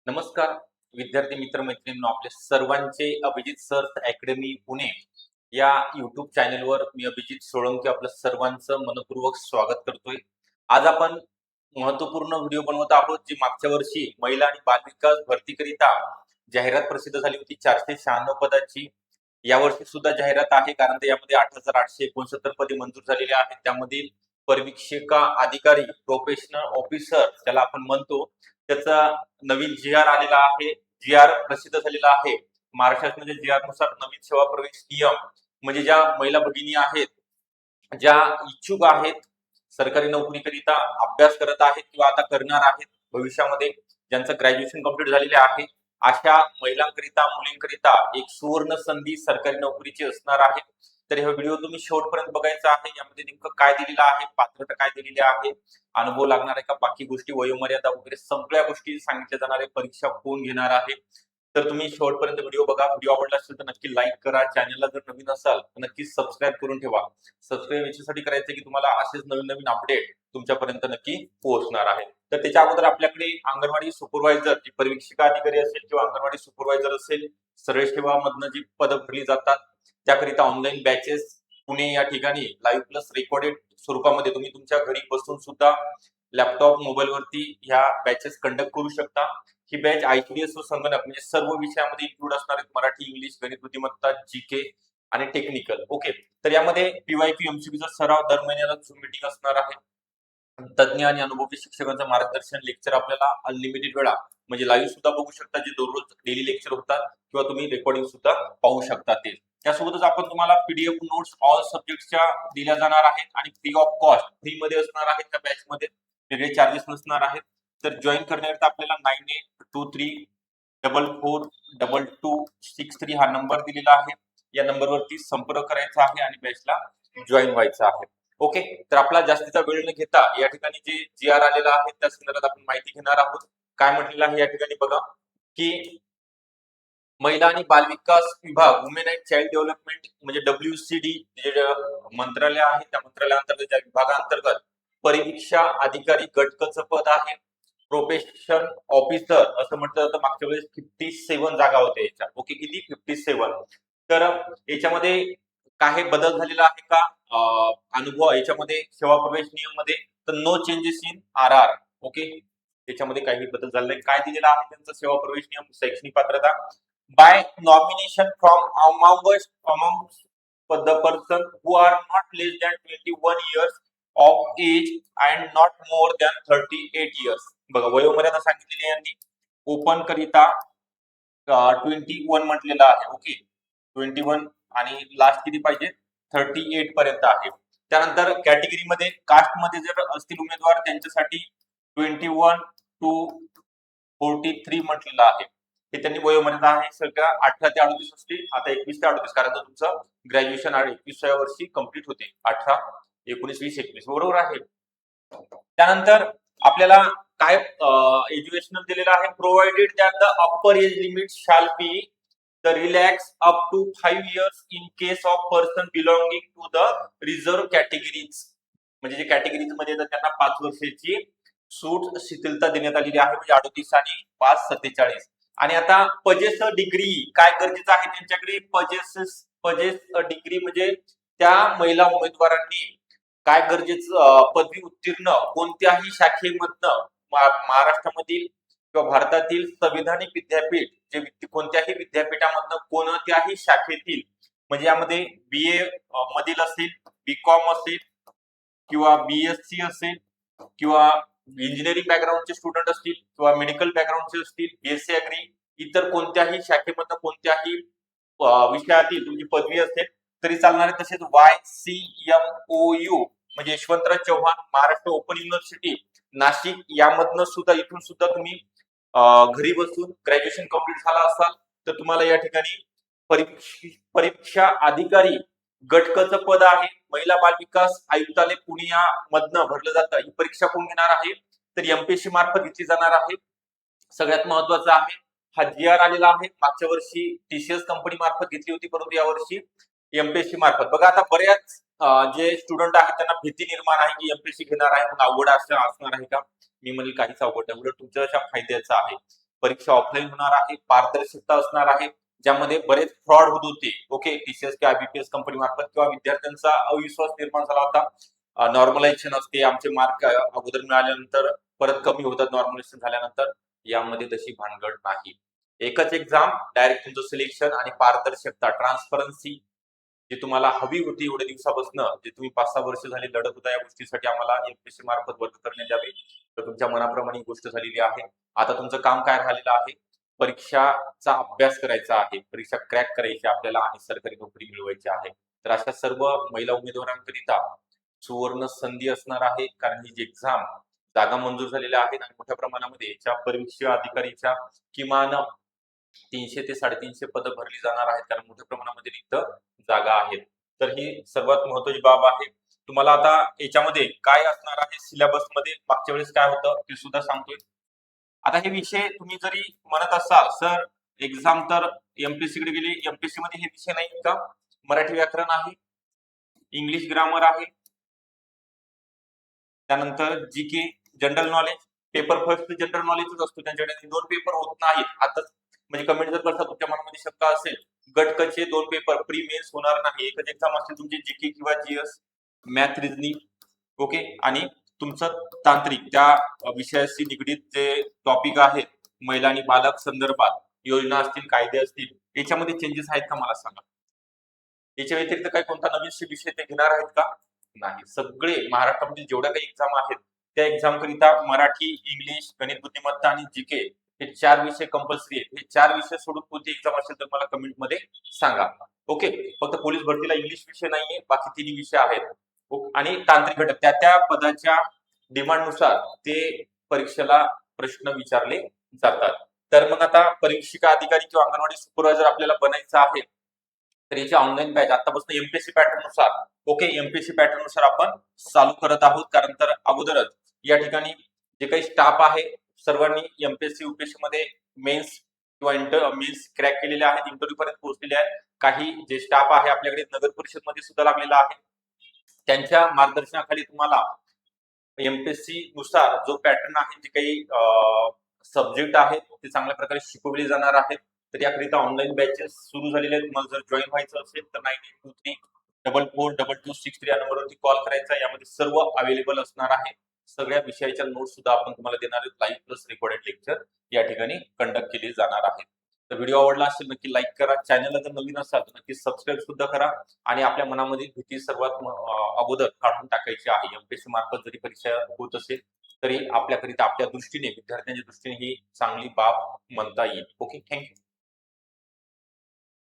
नमस्कार विद्यार्थी मित्र मैत्रिणींनो, आपले सर्वांचे अभिजित सर अकॅडमी पुणे या युट्यूब चॅनलवर मी अभिजित सोळंकी आपलं सर्वांचं मनपूर्वक स्वागत करतोय. आज आपण महत्वपूर्ण व्हिडिओ बनवत आहोत, जी मागच्या वर्षी महिला आणि बालविकास भरतीकरिता जाहिरात प्रसिद्ध झाली होती 496 पदाची. यावर्षी सुद्धा जाहिरात आहे, कारण यामध्ये 8,869 पदे मंजूर झालेली आहेत. त्यामधील परिवीक्षिका अधिकारी प्रोफेशनल ऑफिसर ज्याला आपण म्हणतो, त्याचा नवीन जी आर आलेला आहे. जी आर प्रसिद्ध झालेला आहे महाराष्ट्रामध्ये. जी आर नुसार नवीन सेवा प्रवेश नियम, म्हणजे ज्या महिला भगिनी आहेत, ज्या इच्छुक आहेत, सरकारी नोकरीकरिता अभ्यास करत आहेत किंवा आता करणार आहेत भविष्यामध्ये, ज्यांचं ग्रॅज्युएशन कंप्लीट झालेले आहे, अशा महिलांकरिता मुलींकरिता एक सुवर्ण संधी सरकारी नोकरीची असणार आहे. तर हा व्हिडिओ तुम्ही शेवटपर्यंत बघायचा आहे. यामध्ये नेमकं काय दिलेलं आहे, पात्रता काय दिलेली आहे, अनुभव लागणार आहे का, बाकी गोष्टी, वयोमर्यादा वगैरे सगळ्या गोष्टी सांगितल्या जाणार आहे. परीक्षा कोण घेणार आहे, तर तुम्ही शेवटपर्यंत व्हिडिओ बघा. व्हिडिओ आवडला असेल तर नक्की लाईक करा. चॅनलला जर नवीन असाल तर नक्की सबस्क्राईब करून ठेवा. सबस्क्राईब याच्यासाठी करायचं की तुम्हाला असेच नवीन नवीन अपडेट तुमच्यापर्यंत नक्की पोहोचणार आहे. तर त्याच्या अगोदर आपल्याकडे अंगणवाडी सुपरवायझर, जी परिवीक्षिका अधिकारी असेल किंवा अंगणवाडी सुपरवायझर असेल, सरळ सेवा मधनं जी पदं भरली जातात, त्याकरिता ऑनलाईन बॅचेस पुणे या ठिकाणी लाईव्ह प्लस रेकॉर्डेड स्वरूपामध्ये तुम्ही तुमच्या घरी बसून सुद्धा लॅपटॉप मोबाईल वरती ह्या बॅचेस कंडक्ट करू शकता. ही बॅच ICDS व संगणक म्हणजे सर्व विषयामध्ये इन्क्लूड असणार आहेत. मराठी, इंग्लिश, गणित, बुद्धिमत्ता, जीके आणि टेक्निकल. ओके, तर यामध्ये PYQ MCQ चा सराव दर महिन्याला झूम मीटिंग असणार आहे. तज्ञ आणि अनुभवी शिक्षकांचं मार्गदर्शन, लेक्चर आपल्याला अनलिमिटेड वेळा म्हणजे लाईव्ह सुद्धा बघू शकता, जे दररोज डेली लेक्चर होतात, किंवा तुम्ही रेकॉर्डिंग सुद्धा पाहू शकता. ते त्यासोबतच आपण तुम्हाला PDF नोट्स ऑल सब्जेक्टच्या दिल्या जाणार आहेत आणि फ्री ऑफ कॉस्ट, फ्री मध्ये असणार आहेत. त्या बॅच मध्ये वेगळे चार्जेस नसणार आहेत. तर जॉईन करण्याकरता आपल्याला 9823442263 हा नंबर दिलेला आहे. या नंबरवरती संपर्क करायचा आहे आणि बॅचला जॉईन व्हायचं आहे. ओके, तर आपला जास्तीचा वेळ न घेता या ठिकाणी जे GR आलेला आहे त्या संदर्भात आपण माहिती घेणार आहोत. काय म्हटलेलं आहे या ठिकाणी बघा, की महिला आणि बालविकास विभाग, वुमेन अँड चाइल्ड डेव्हलपमेंट म्हणजे WCD जे मंत्रालय आहे, त्या मंत्रालयाअंतर्गत, त्या विभागाअंतर्गत परिवीक्षा अधिकारी गटकचं पद आहे. प्रोफेशन ऑफिसर असं म्हटलं जातं. मागच्या वेळेस 57 जागा होत्या याच्या. ओके, किती? 57. तर याच्यामध्ये काही बदल झालेला आहे का अनुभव याच्यामध्ये सेवा प्रवेश नियम मध्ये? तर no changes in RR. Okay, त्याच्यामध्ये काही बदल झाले नाही. काय दिलेला आहे त्यांचा सेवा प्रवेश नियम? शैक्षणिक पात्रता by nomination from among the person who are not less than 21 years of age and not more than 38 years. बघा, वयोमर्यादा सांगितलेली आहे यांनी. ओपन करिता 21 म्हटलेलं आहे. ओके, 21 आणि लास्ट किती पाहिजे? 38 पर्यंत आहे. त्यानंतर कॅटेगरीमध्ये, कास्टमध्ये जर असतील उमेदवार त्यांच्यासाठी 21 टू 43 म्हटलेलं आहे. हे त्यांनी वयोमर्यादा आहे. सगळ्या 18 ते 38 असते. आता 21 ते 38, कारण तुमचं ग्रॅज्युएशन 21व्या वर्षी कंप्लीट होते. 18, 19, 20, 21 बरोबर आहे. त्यानंतर आपल्याला काय एज्युकेशनल दिलेलं आहे? Provided that the upper age limit shall be the relax up to 5 years in case of person belonging to the reserve categories. म्हणजे जे कॅटेगरीज मध्ये येतात त्यांना 5 वर्षाची सूट, शिथिलता देण्यात आलेली आहे. म्हणजे 38 आणि 5 47. आणि आता पजेस डिग्री काय गरजेचं आहे त्यांच्याकडे? पजेस डिग्री म्हणजे त्या महिला उमेदवारांनी काय गरजेचं? पदवी उत्तीर्ण कोणत्याही शाखेमधनं, महाराष्ट्रामधील किंवा भारतातील संविधानिक विद्यापीठ, जे कोणत्याही विद्यापीठामधनं कोणत्याही शाखेतील, म्हणजे यामध्ये BA मधील असेल, BCom असेल, किंवा BSc असेल, किंवा इंजिनिअरिंग बॅकग्राऊंडचे स्टुडंट असतील, किंवा मेडिकल बॅकग्राऊंडचे असतील, BSc अग्री, इतर कोणत्याही शाखेमधनं कोणत्याही विषयातील तुमची पदवी असेल तरी चालणार आहे. तसेच YCMOU म्हणजे यशवंतराव चव्हाण महाराष्ट्र ओपन युनिव्हर्सिटी नाशिक, यामधनं सुद्धा, इथून सुद्धा तुम्ही घरी बसून ग्रॅज्युएशन कंप्लीट झाला असाल तर तुम्हाला या ठिकाणी परीक्षा अधिकारी गटकचं पद आहे. महिला बाल विकास आयुक्तालय पुणे मधनं भरलं जातं. ही परीक्षा कोण घेणार आहे? तर MPSC मार्फत घेतली जाणार आहे. सगळ्यात महत्वाचं आहे, हा GR आलेला आहे. मागच्या वर्षी TCS कंपनी मार्फत घेतली होती, परंतु यावर्षी MPSC मार्फत. बघा, आता बऱ्याच जे स्टुडंट आहेत त्यांना भीती निर्माण आहे की MPSC घेणार आहे मग अवघड असणार आहे का? मी म्हणेल काहीच अवघड नाही, उलट तुमच्या फायद्याचं आहे. परीक्षा ऑफलाईन होणार आहे, पारदर्शकता असणार आहे, ज्यामध्ये बरेच फ्रॉड होत होते. ओके, टीसीएस किंवा आयबीपीएस कंपनी मार्फत किंवा विद्यार्थ्यांचा अविश्वास निर्माण झाला होता. नॉर्मलायझेशन असते, आमचे मार्क अगोदर मिळाल्यानंतर परत कमी होतात नॉर्मलायझेशन झाल्यानंतर. यामध्ये तशी भानगड नाही. एकच एक्झाम, डायरेक्ट तुमचं सिलेक्शन आणि पारदर्शकता, ट्रान्सपरन्सी जी तुम्हाला हवी होती एवढ्या दिवसापासून, जे तुम्ही 5-6 वर्ष झाली लढत होता या गोष्टीसाठी आम्हाला एमपीएससी मार्फत वर्ग करण्यात यावे, तर तुमच्या मनाप्रमाणे ही गोष्ट झालेली आहे. आता तुमचं काम काय राहिलेलं आहे? परीक्षाचा अभ्यास करायचा आहे, परीक्षा क्रॅक करायची आपल्याला आणि सरकारी नोकरी मिळवायची आहे. तर अशा सर्व महिला उमेदवारांकरिता सुवर्ण संधी असणार आहे, कारण ही जी एक्झाम जागा मंजूर झालेल्या आहेत आणि मोठ्या प्रमाणामध्ये याच्या परीक्षा अधिकारीच्या किमान 300 ते 350 पदं भरली जाणार आहेत, कारण मोठ्या प्रमाणामध्ये रिक्त जागा आहेत. तर ही सर्वात महत्वाची बाब आहे. तुम्हाला आता याच्यामध्ये काय असणार आहे सिलेबस मध्ये, मागच्या वेळेस काय होतं ते सुद्धा सांगतोय. आता हे विषय तुम्ही जरी म्हणत असाल सर एक्झाम तर एमपीएससी कडे गेली, एमपीएससी मध्ये हे विषय नाही का? मराठी व्याकरण आहे, इंग्लिश ग्रामर आहे, त्यानंतर GK, general knowledge. Paper first general नॉलेजच असतो त्यांच्याकडे, 2 पेपर होत नाहीत. आता म्हणजे कमेंट जर करता तुमच्या मनामध्ये शंका असेल, गटकचे 2 पेपर प्री मेन्स होणार नाही, एकच एक्झाम असेल तुमची जीके किंवा जीएस, मॅथ, रिझनिंग. ओके, आणि तुमचं तांत्रिक त्या विषयाशी निगडीत जे टॉपिक आहेत, महिला आणि बालक संदर्भात योजना असतील, कायदे असतील, याच्यामध्ये चेंजेस आहेत का मला सांगा. याच्या व्यतिरिक्त काही कोणता नवीन विषय ते घेणार आहेत का? नाही. सगळे महाराष्ट्रामध्ये जेवढ्या काही एक्झाम आहेत त्या एक्झाम करिता मराठी, इंग्लिश, गणित बुद्धिमत्ता आणि जीके हे 4 विषय कंपल्सरी आहेत. हे 4 विषय सोडून कोणती एक्झाम असेल तर मला कमेंट मध्ये सांगा. ओके, फक्त पोलीस भरतीला इंग्लिश विषय नाहीये, बाकी 3 विषय आहेत. आणि तांत्रिक घटक त्या पदाच्या डिमांड नुसार ते परीक्षेला प्रश्न विचारले जातात. तर मग आता परीक्षिका अधिकारी किंवा अंगणवाडी सुपरवायझर आपल्याला बनायचं आहे, तर याची ऑनलाईन बॅच आतापासून एमपीएससी पॅटर्न नुसार, ओके, एमपीएससी पॅटर्न नुसार आपण चालू करत आहोत. कारण तर अगोदरच या ठिकाणी जे काही स्टाफ आहे सर्वांनी एमपीएससी यूपीएससी मध्ये मेन्स किंवा मेन्स क्रॅक केलेले आहेत, इंटरव्ह्यू पर्यंत पोहोचलेले आहेत. काही जे स्टाफ आहे आपल्याकडे नगर परिषद मध्ये सुद्धा लागलेला आहे, त्यांच्या मार्गदर्शनाखाली तुम्हाला एमपीएससी नुसार जो पॅटर्न आहे, जे काही सब्जेक्ट आहेत ते चांगल्या प्रकारे शिकवले जाणार आहेत. तर याकरिता ऑनलाईन बॅचेस सुरू झालेले आहेत. तुम्हाला जर जॉईन व्हायचं असेल तर 9823442263 या नंबरवरती कॉल करायचा. यामध्ये सर्व अवेलेबल असणार आहे. सगळ्या विषयाच्या नोट्स सुद्धा आपण तुम्हाला देणार आहोत. लाईव्ह प्लस रेकॉर्डेड लेक्चर या ठिकाणी कंडक्ट केले जाणार आहेत. तर व्हिडिओ आवडला असेल नक्की लाईक करा. चॅनलला जर नवीन असाल तर नक्की सबस्क्राईब सुद्धा करा. आणि आपल्या मनामध्ये भीती सर्वात अगोदर काढून टाकायची आहे. एमपीएससी मार्फत जरी परीक्षा होत असेल तरी आपल्याकरिता आपल्या दृष्टीने विद्यार्थ्यांच्या दृष्टीने ही चांगली बाब म्हणता येईल. Okay, thank you.